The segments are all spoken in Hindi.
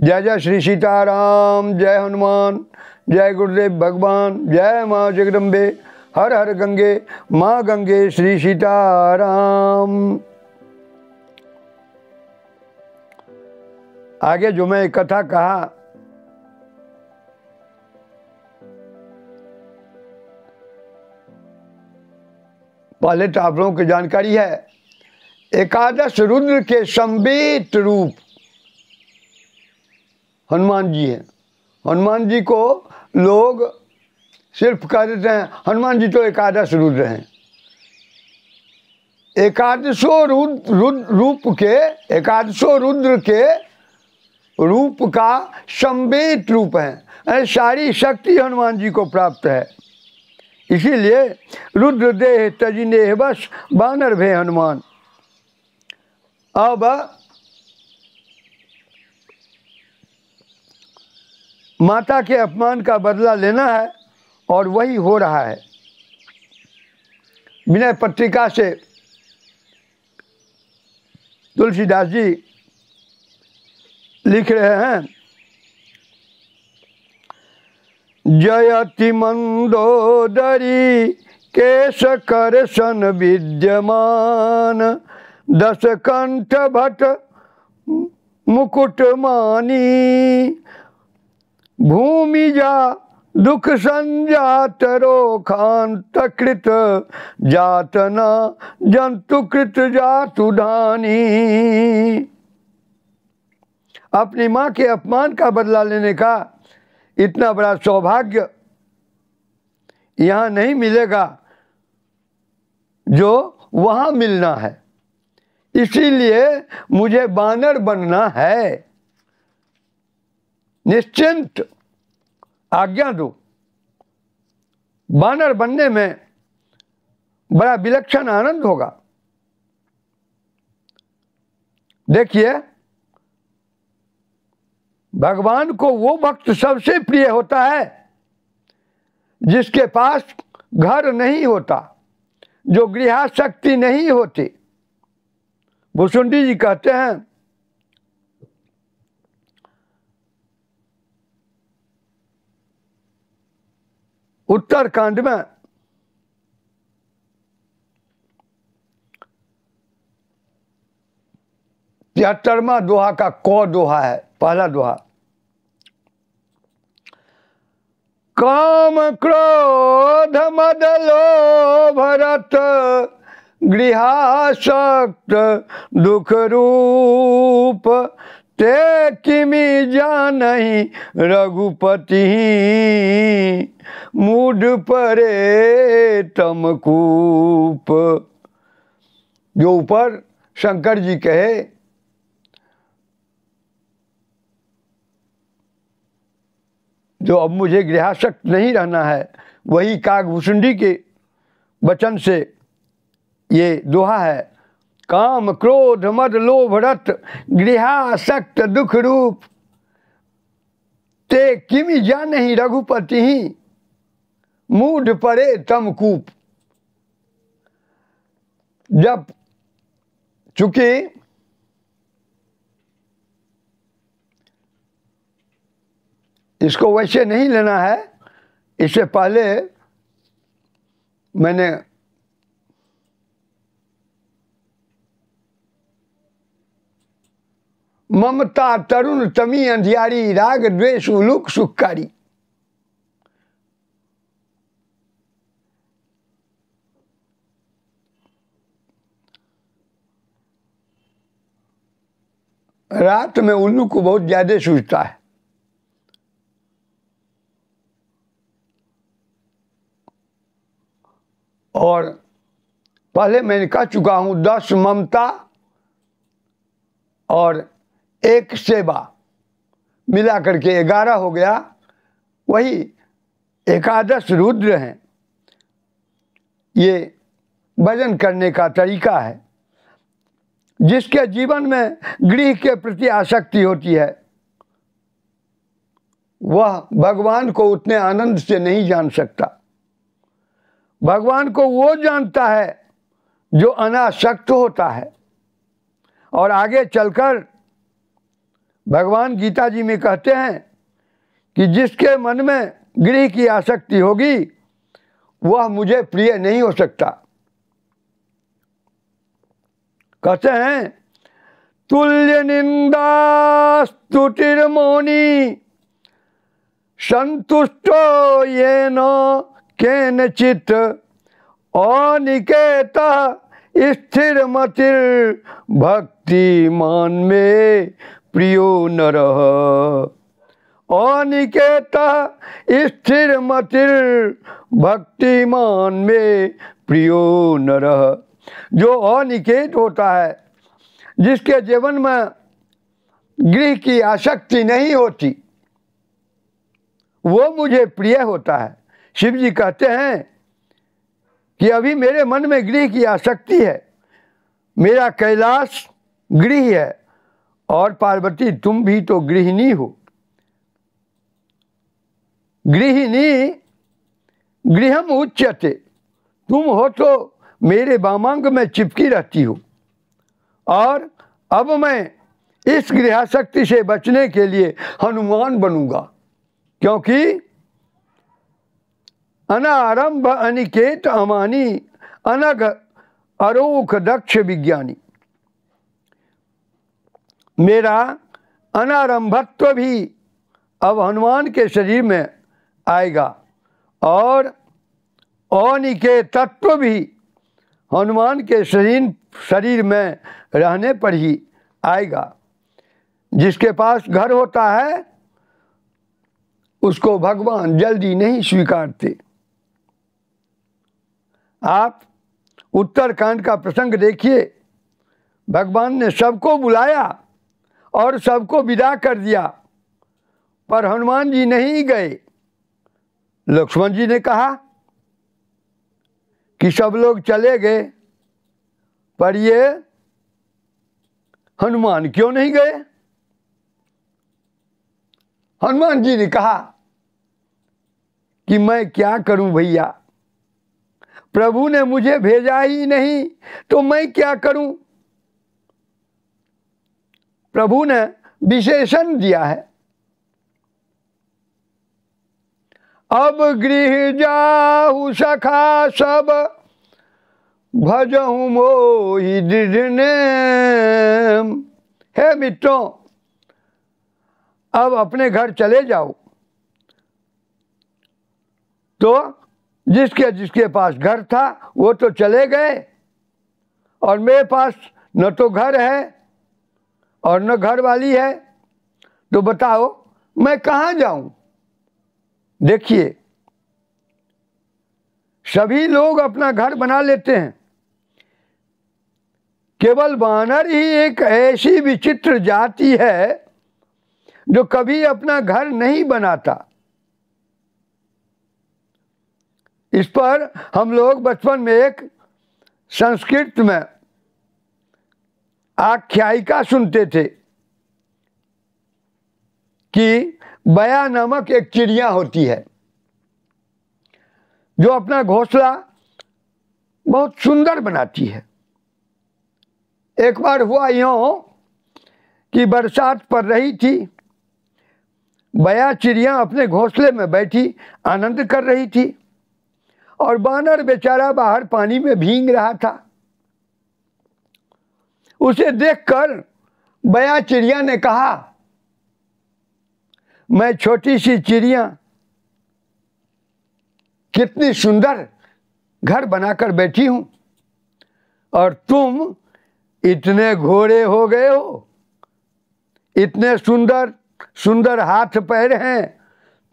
जय जय श्री सीताराम, जय हनुमान, जय गुरुदेव भगवान, जय माँ जगदम्बे, हर हर गंगे, माँ गंगे, श्री सीताराम। आगे जो मैं एक कथा कहा, पहले तो आप लोगों की जानकारी है, एकादश रुद्र के संवेत रूप हनुमान जी हैं। हनुमान जी को लोग सिर्फ कह देते हैं हनुमान जी तो एकादश रुद्र हैं। एकादशों रुद्र के रूप का संवेत रूप है, सारी शक्ति हनुमान जी को प्राप्त है। इसीलिए रुद्र देह तजिने बस बानर भे हनुमान। अब माता के अपमान का बदला लेना है और वही हो रहा है। विनय पत्रिका से तुलसीदास जी लिख रहे हैं, जयति मंदोदरी केश कर सन विद्यमान, दस कंठ भट मुकुट मानी, भूमि जा दुख संजात रोखांत कृत, जातना जंतु कृत जातु धानी। अपनी माँ के अपमान का बदला लेने का इतना बड़ा सौभाग्य यहाँ नहीं मिलेगा जो वहाँ मिलना है। इसीलिए मुझे बानर बनना है। निश्चिंत आज्ञा दो। बानर बनने में बड़ा विलक्षण आनंद होगा। देखिए, भगवान को वो भक्त सबसे प्रिय होता है जिसके पास घर नहीं होता, जो गृहाशक्ति नहीं होती। भुसुंडी जी कहते हैं, उत्तरकांड में तिहत्तरवां दोहा का क दोहा है, पहला दोहा। काम क्रोध मद लोभ रत, गृहासक्त दुख रूप, ते किमि जानहि रघुपति, मूढ़ परे तमकूप। जो ऊपर शंकर जी कहे, जो अब मुझे गृहासक्त नहीं रहना है, वही काकभूषुंडी के वचन से ये दोहा है। काम क्रोध मद लोभ रत, गृहासक्त दुख रूप, ते किमि जानहि रघुपति, मूढ़ परे तमकूप। जब चूंकि इसको वैसे नहीं लेना है, इससे पहले मैंने ममता तरुण तमी अंधियारी, राग द्वेष उलूक सुखकारी। रात में उल्लू को बहुत ज्यादा सूझता है। और पहले मैंने कह चुका हूं, 10 ममता और 1 सेवा मिला करके 11 हो गया। वही एकादश रुद्र हैं। ये भजन करने का तरीका है। जिसके जीवन में गृह के प्रति आसक्ति होती है, वह भगवान को उतने आनंद से नहीं जान सकता। भगवान को वो जानता है जो अनासक्त होता है, और आगे चलकर भगवान गीता जी में कहते हैं कि जिसके मन में गृह की आसक्ति होगी वह मुझे प्रिय नहीं हो सकता। कहते हैं तुल्य निंदा स्तुतिर्मौनी संतुष्टो येन केनचित् अनिकेत स्थिर मतिर भक्तिमान में प्रियो नरः। अनिकेत स्थिर मतिर भक्तिमान में प्रियो नरः। जो अनिकेत होता है, जिसके जीवन में गृह की आसक्ति नहीं होती, वो मुझे प्रिय होता है। शिव जी कहते हैं कि अभी मेरे मन में गृह की आसक्ति है, मेरा कैलाश गृह है, और पार्वती तुम भी तो गृहिणी हो। गृहिणी गृहम उच्यते, तुम हो तो मेरे वामांग में चिपकी रहती हो। और अब मैं इस गृहासक्ति से बचने के लिए हनुमान बनूंगा, क्योंकि अनारंभ अनिकेत अमानी अनघ अरोख दक्ष विज्ञानी। मेरा अनारंभत्व भी अब हनुमान के शरीर में आएगा, और अनिकेतत्व भी हनुमान के शरीर में रहने पर ही आएगा। जिसके पास घर होता है उसको भगवान जल्दी नहीं स्वीकारते। आप उत्तरकांड का प्रसंग देखिए, भगवान ने सबको बुलाया और सबको विदा कर दिया, पर हनुमान जी नहीं गए। लक्ष्मण जी ने कहा कि सब लोग चले गए, पर ये हनुमान क्यों नहीं गए? हनुमान जी ने कहा कि मैं क्या करूं भैया, प्रभु ने मुझे भेजा ही नहीं तो मैं क्या करूं। प्रभु ने विशेषण दिया है, अब गृह जाहु सखा सब भजहु मोहि दृढ़ नेम। हे मित्रों, अब अपने घर चले जाओ। तो जिसके जिसके पास घर था वो तो चले गए, और मेरे पास न तो घर है और न घर वाली है, तो बताओ मैं कहाँ जाऊं। देखिए, सभी लोग अपना घर बना लेते हैं, केवल वानर ही एक ऐसी विचित्र जाति है जो कभी अपना घर नहीं बनाता। इस पर हम लोग बचपन में एक संस्कृत में आख्यायिका सुनते थे कि बया नामक एक चिड़िया होती है जो अपना घोंसला बहुत सुंदर बनाती है। एक बार हुआ यूं कि बरसात पड़ रही थी, बया चिड़िया अपने घोंसले में बैठी आनंद कर रही थी, और बानर बेचारा बाहर पानी में भीग रहा था। उसे देखकर बया चिड़िया ने कहा, मैं छोटी सी चिड़िया कितनी सुंदर घर बनाकर बैठी हूं, और तुम इतने घोड़े हो गए हो, इतने सुंदर सुंदर हाथ पैर हैं,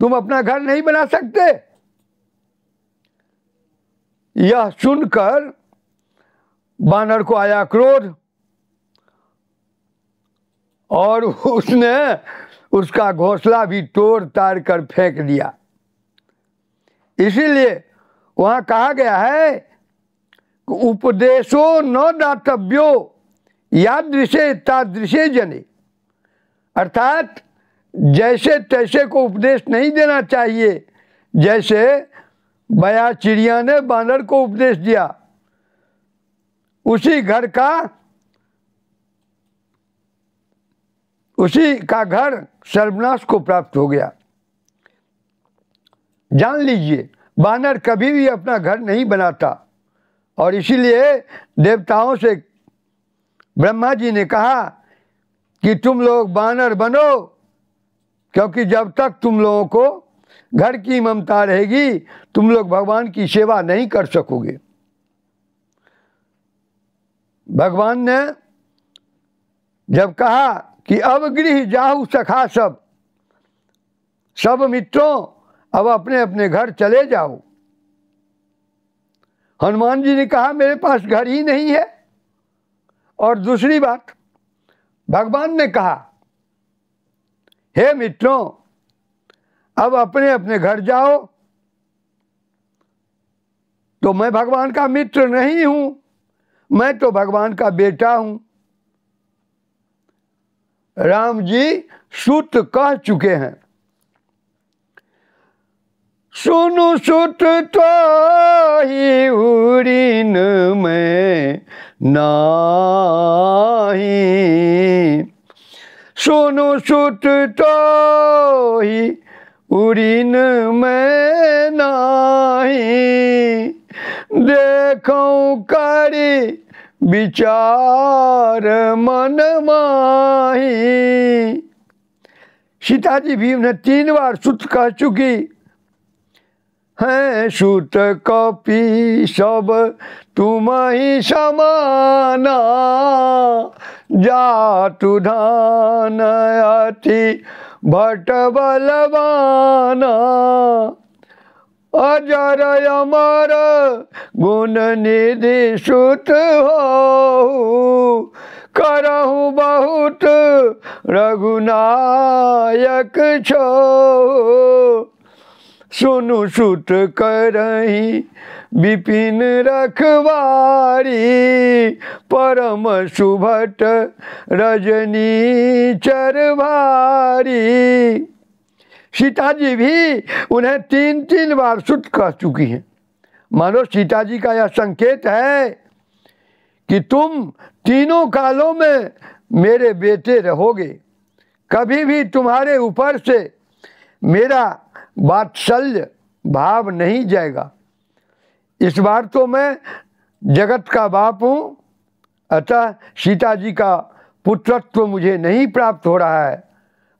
तुम अपना घर नहीं बना सकते। यह सुनकर बानर को आया क्रोध, और उसने उसका घोंसला भी तोड़ ताड़ कर फेंक दिया। इसीलिए वहां कहा गया है, उपदेशो न दातव्यो यादृशे तादृशे जने। अर्थात जैसे तैसे को उपदेश नहीं देना चाहिए, जैसे बया चिड़िया ने बानर को उपदेश दिया। उसी घर का उसी का घर सर्वनाश को प्राप्त हो गया। जान लीजिए, वानर कभी भी अपना घर नहीं बनाता, और इसीलिए देवताओं से ब्रह्मा जी ने कहा कि तुम लोग वानर बनो, क्योंकि जब तक तुम लोगों को घर की ममता रहेगी तुम लोग भगवान की सेवा नहीं कर सकोगे। भगवान ने जब कहा कि अब गृह जाहु सखा सब मित्रों अब अपने अपने घर चले जाओ, हनुमान जी ने कहा मेरे पास घर ही नहीं है। और दूसरी बात, भगवान ने कहा हे मित्रों अब अपने अपने घर जाओ, तो मैं भगवान का मित्र नहीं हूं, मैं तो भगवान का बेटा हूं। राम जी सूत कह चुके हैं, सुनु सुत तो ही उड़ीन में नाही, सुनु सुत तो ही उड़ीन में नाही, देखूं करी विचार मन माही। सीता जी भी उन्हें 3 बार सुत कह चुकी हैं, सुत कपि सब तुम ही समाना, जातु धान अति भट बलवाना, अजर अमर गुण निधि सुत हो, करहु बहुत रघुनायक छो, सुनु सुत करही विपिन रखवारी, परम सुभट रजनी चरभारी। सीता जी भी उन्हें 3 बार सुत कह चुकी हैं। मानो सीता जी का यह संकेत है कि तुम तीनों कालों में मेरे बेटे रहोगे, कभी भी तुम्हारे ऊपर से मेरा वात्सल्य भाव नहीं जाएगा। इस बार तो मैं जगत का बाप हूँ, अतः सीता जी का पुत्रत्व मुझे नहीं प्राप्त हो रहा है,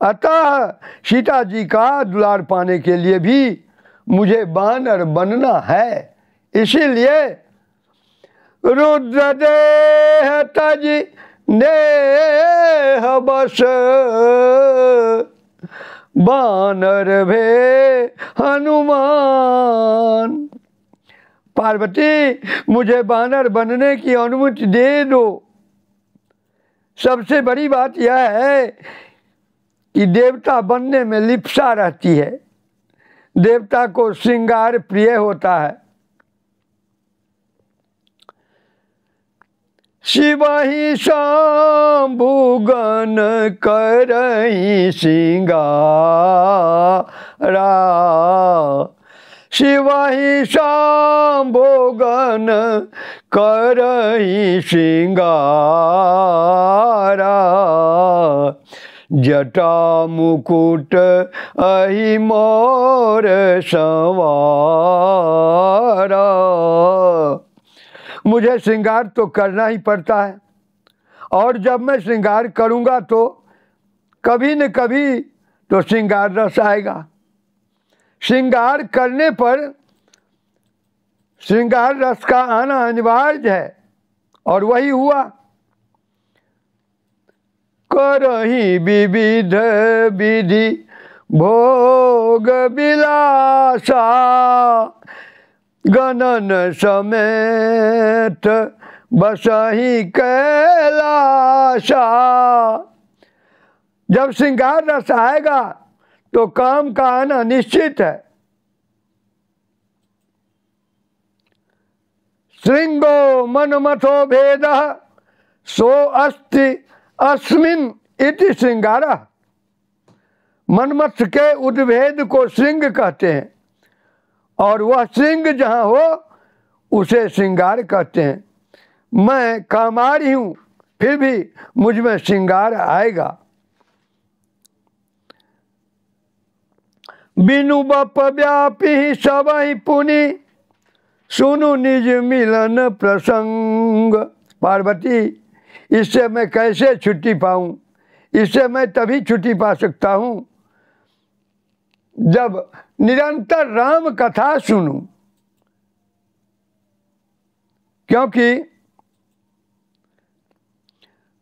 अतः सीता जी का दुलार पाने के लिए भी मुझे वानर बनना है। इसीलिए रुद्र देह तज नेह बस, वानर भे हनुमान। पार्वती मुझे वानर बनने की अनुमति दे दो। सबसे बड़ी बात यह है कि देवता बनने में लिप्सा रहती है, देवता को श्रृंगार प्रिय होता है। शिव ही शंभुगन करहि श्रृंगारा, शिव ही शंभुगन करहि श्रृंगारा, जटा मुकुट अहि मोर संवारा। मुझे श्रृंगार तो करना ही पड़ता है, और जब मैं श्रृंगार करूंगा तो कभी न कभी तो श्रृंगार रस आएगा। श्रृंगार करने पर श्रृंगार रस का आना अनिवार्य है, और वही हुआ। करहि विविध विधि भोग विलासा, गणन समेत बसहि कैलासा। जब श्रृंगार रस आएगा तो काम का आना निश्चित है। श्रृंगो मनमथो भेदः सो अस्ति अस्मिन् इति श्रृंगारः। मनमथ के उद्भेद को श्रृंग कहते हैं, और वह श्रृंग जहाँ हो उसे श्रृंगार कहते हैं। मैं कामारी हूँ, फिर भी मुझ में श्रृंगार आएगा। बिनु बप व्यापी सबहि पुनि, सुनु निज मिलन प्रसंग। पार्वती, इससे मैं कैसे छुट्टी पाऊं? इससे मैं तभी छुट्टी पा सकता हूं जब निरंतर राम कथा सुनूं, क्योंकि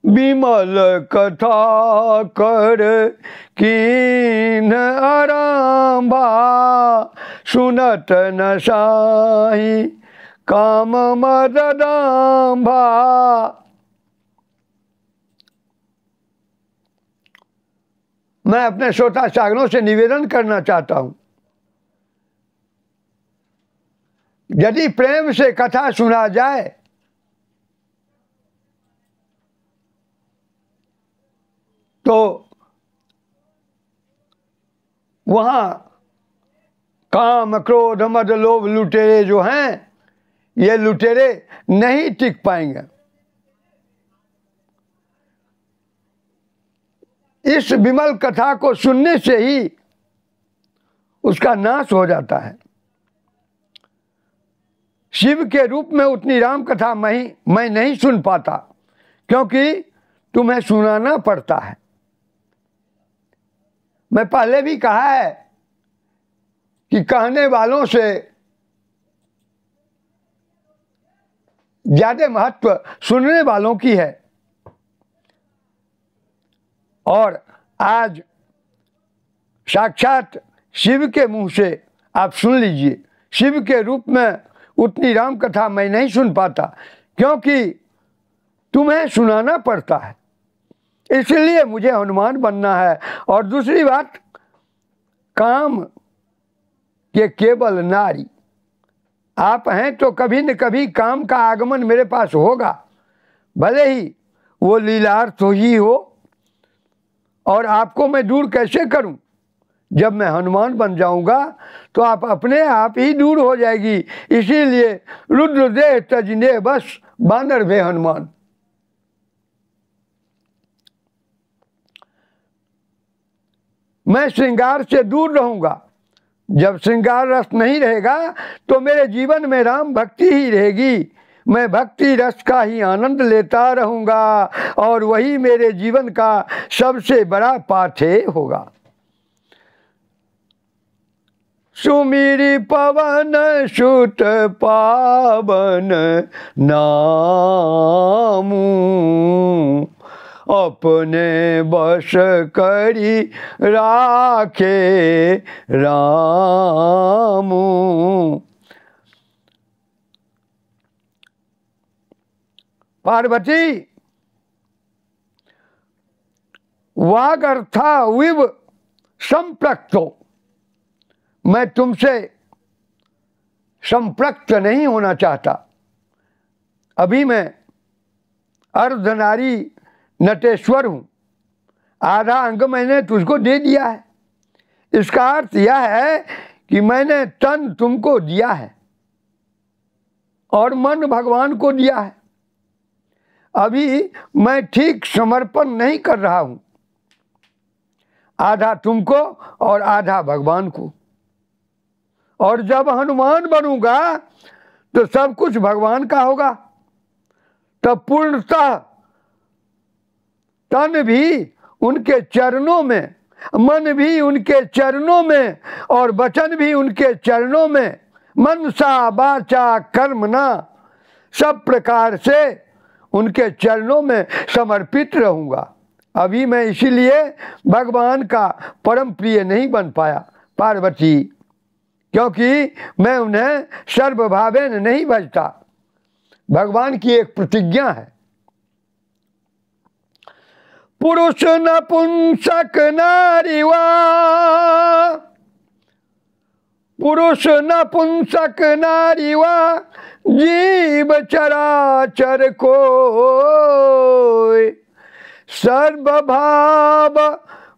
विमल कथा कर कीन आरंभा, सुनत न साही काम मददांभा। मैं अपने श्रोता सागरों से निवेदन करना चाहता हूं, यदि प्रेम से कथा सुना जाए तो वहां काम क्रोध मद लोभ लुटेरे जो हैं, ये लुटेरे नहीं टिक पाएंगे। इस विमल कथा को सुनने से ही उसका नाश हो जाता है। शिव के रूप में उतनी राम कथा मैं नहीं सुन पाता, क्योंकि तुम्हें सुनाना पड़ता है। मैं पहले भी कहा है कि कहने वालों से ज्यादा महत्व सुनने वालों की है। और आज साक्षात शिव के मुंह से आप सुन लीजिए। शिव के रूप में उतनी राम कथा मैं नहीं सुन पाता, क्योंकि तुम्हें सुनाना पड़ता है, इसलिए मुझे हनुमान बनना है। और दूसरी बात, काम के केवल नारी आप हैं, तो कभी न कभी काम का आगमन मेरे पास होगा, भले ही वो लीलार्थ ही हो। और आपको मैं दूर कैसे करूं? जब मैं हनुमान बन जाऊंगा तो आप अपने आप ही दूर हो जाएगी। इसीलिए रुद्र देह तजने बस बानर भे हनुमान। मैं श्रृंगार से दूर रहूंगा। जब श्रृंगार रस नहीं रहेगा तो मेरे जीवन में राम भक्ति ही रहेगी। मैं भक्ति रस का ही आनंद लेता रहूंगा और वही मेरे जीवन का सबसे बड़ा पाथेय होगा। सुमिरि पवन सुत पावन नामू, अपने बस करी राखे रामू। पार्वती, वागर्था विव संप्रक्तो, मैं तुमसे संप्रक्त नहीं होना चाहता। अभी मैं अर्धनारी नटेश्वर हूं, आधा अंग मैंने तुझको दे दिया है। इसका अर्थ यह है कि मैंने तन तुमको दिया है और मन भगवान को दिया है। अभी मैं ठीक समर्पण नहीं कर रहा हूं, आधा तुमको और आधा भगवान को। और जब हनुमान बनूंगा तो सब कुछ भगवान का होगा। तब पूर्णतः तन भी उनके चरणों में, मन भी उनके चरणों में और वचन भी उनके चरणों में, मनसा वाचा कर्मणा सब प्रकार से उनके चरणों में समर्पित रहूंगा। अभी मैं इसीलिए भगवान का परम प्रिय नहीं बन पाया पार्वती, क्योंकि मैं उन्हें सर्वभावेन नहीं भजता। भगवान की एक प्रतिज्ञा है, पुरुष नपुंसक नारीवा, पुरुष नपुंसक नारीवा, जीव चराचर को सर्वभाव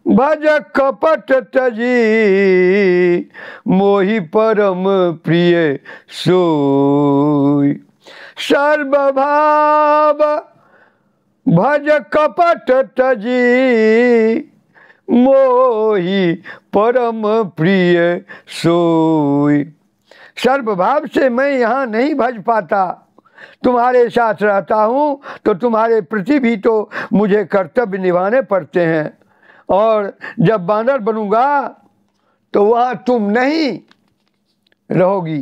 भज कपट तजी, मोहि परम प्रिय सोई। सर्वभाव भज कपट तजी, मोही परम प्रिय सोई। सर्वभाव से मैं यहाँ नहीं भज पाता, तुम्हारे साथ रहता हूँ तो तुम्हारे प्रति भी तो मुझे कर्तव्य निभाने पड़ते हैं, और जब बानर बनूंगा तो वहाँ तुम नहीं रहोगी,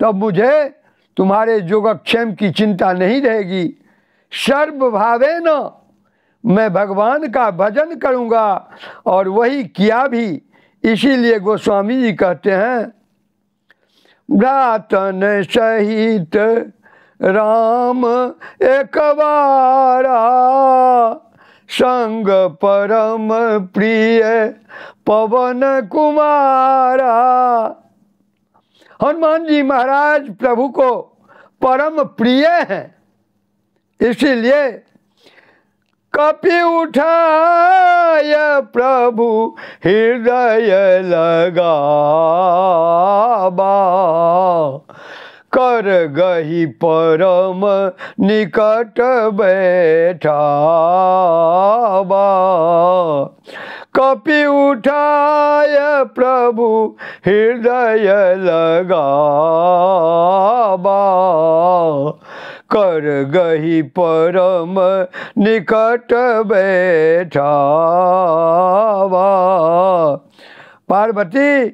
तब मुझे तुम्हारे योगक्षेम की चिंता नहीं रहेगी। सर्वभावेन मैं भगवान का भजन करूँगा, और वही किया भी। इसीलिए गोस्वामी जी कहते हैं, भ्रातन सहित राम एक बारा, संग परम प्रिय पवन कुमारा। हनुमान जी महाराज प्रभु को परम प्रिय हैं, इसीलिए कपि उठाय प्रभु हृदय लगावा, कर गही परम निकट बैठावा। कपि उठाय प्रभु हृदय लगावा, कर गही परम निकट बैठावा। पार्वती,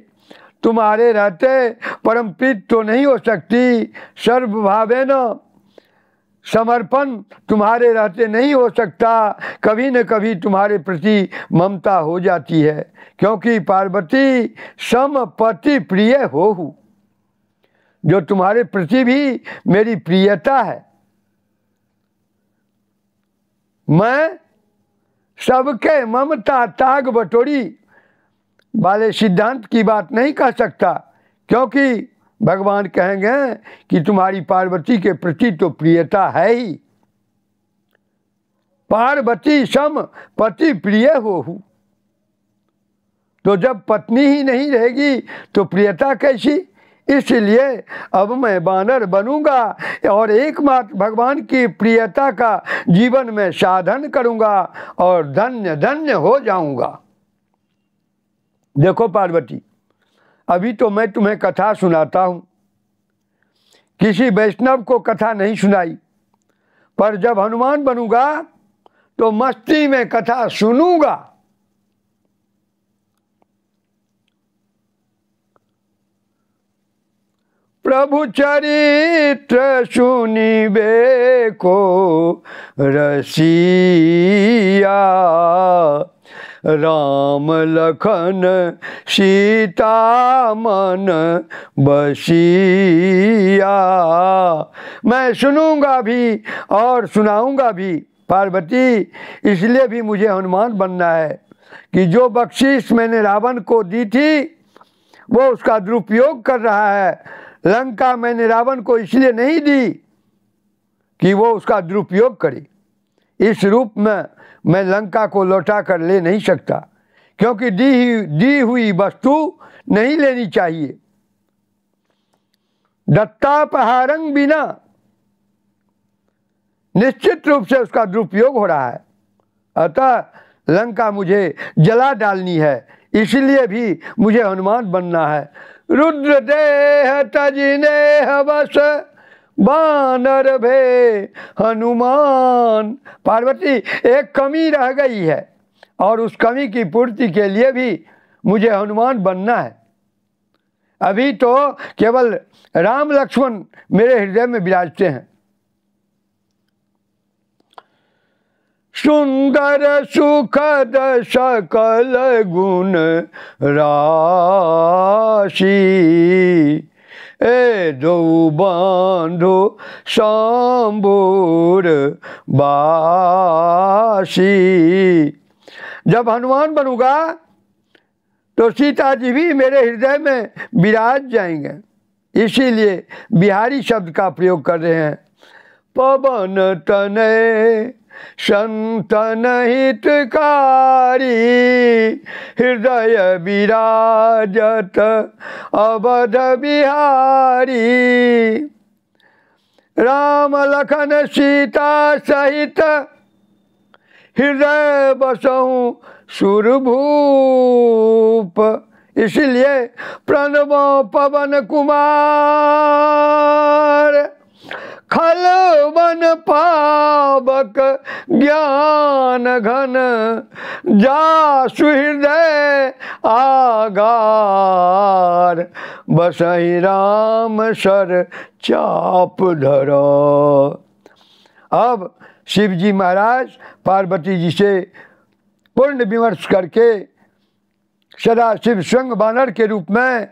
तुम्हारे रहते परम प्रीत तो नहीं हो सकती, सर्वभावेन समर्पण तुम्हारे रहते नहीं हो सकता। कभी न कभी तुम्हारे प्रति ममता हो जाती है, क्योंकि पार्वती समपति प्रिय हो, जो तुम्हारे प्रति भी मेरी प्रियता है। मैं सबके ममता ताग बटोरी वाले सिद्धांत की बात नहीं कह सकता, क्योंकि भगवान कहेंगे कि तुम्हारी पार्वती के प्रति तो प्रियता है ही। पार्वती सम पति प्रिय हो, तो जब पत्नी ही नहीं रहेगी तो प्रियता कैसी। इसलिए अब मैं बानर बनूंगा और एकमात्र भगवान की प्रियता का जीवन में साधन करूंगा और धन्य धन्य हो जाऊंगा। देखो पार्वती, अभी तो मैं तुम्हें कथा सुनाता हूँ, किसी वैष्णव को कथा नहीं सुनाई, पर जब हनुमान बनूंगा तो मस्ती में कथा सुनूंगा। प्रभु चरित्र सुनिबे को रसिया, राम लखन सीता मन बसिया। मैं सुनूंगा भी और सुनाऊंगा भी पार्वती। इसलिए भी मुझे हनुमान बनना है कि जो बख्शीश मैंने रावण को दी थी वो उसका दुरुपयोग कर रहा है। लंका मैंने रावण को इसलिए नहीं दी कि वो उसका दुरुपयोग करे। इस रूप में मैं लंका को लौटा कर ले नहीं सकता, क्योंकि दी हुई वस्तु नहीं लेनी चाहिए। दत्तापहारं बिना निश्चित रूप से उसका दुरुपयोग हो रहा है। अतः लंका मुझे जला डालनी है, इसलिए भी मुझे हनुमान बनना है। रुद्र देह तजिने बस बानर भे हनुमान। पार्वती, एक कमी रह गई है और उस कमी की पूर्ति के लिए भी मुझे हनुमान बनना है। अभी तो केवल राम लक्ष्मण मेरे हृदय में विराजते हैं। सुंदर सुखद सकल गुण राशि, ए दो बांधो सांबुर बासी। जब हनुमान बनूंगा तो सीता जी भी मेरे हृदय में विराज जाएंगे। इसीलिए बिहारी शब्द का प्रयोग कर रहे हैं। पवन तनय संतन हितकारी, हृदय विराजत अवध बिहारी। राम लखन सीता सहित हृदय बसहु सुरभूप, इसीलिए प्रणवो पवन कुमार, खल वन पावक ज्ञान घन, जासु हृदय आगार, बसहि राम सर चाप धरो। अब शिव जी महाराज पार्वती जी से पूर्ण विमर्श करके सदाशिव स्वयं वानर के रूप में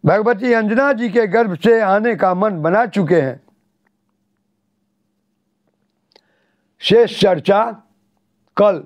भगवती अंजना जी के गर्भ से आने का मन बना चुके हैं। शेष चर्चा कल।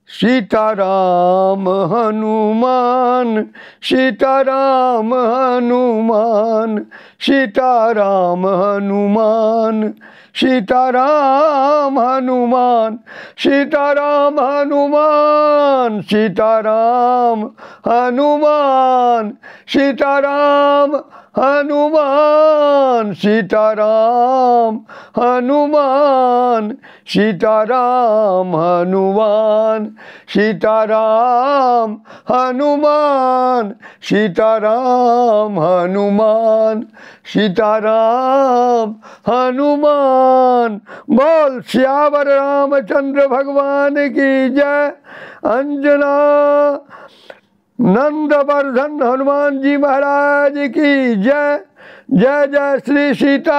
सीताराम हनुमान, सीताराम हनुमान, सीताराम हनुमान, सीताराम हनुमान, सीताराम हनुमान, सीताराम हनुमान, सीताराम हनुमान, सीताराम हनुमान, सीताराम हनुमान, सीताराम हनुमान, सीताराम हनुमान, सीताराम हनुमान। बोल सियावर रामचंद्र भगवान की जय। अंजना नंदवर्धन हनुमान जी महाराज की जय। जय जय श्री सीताराम।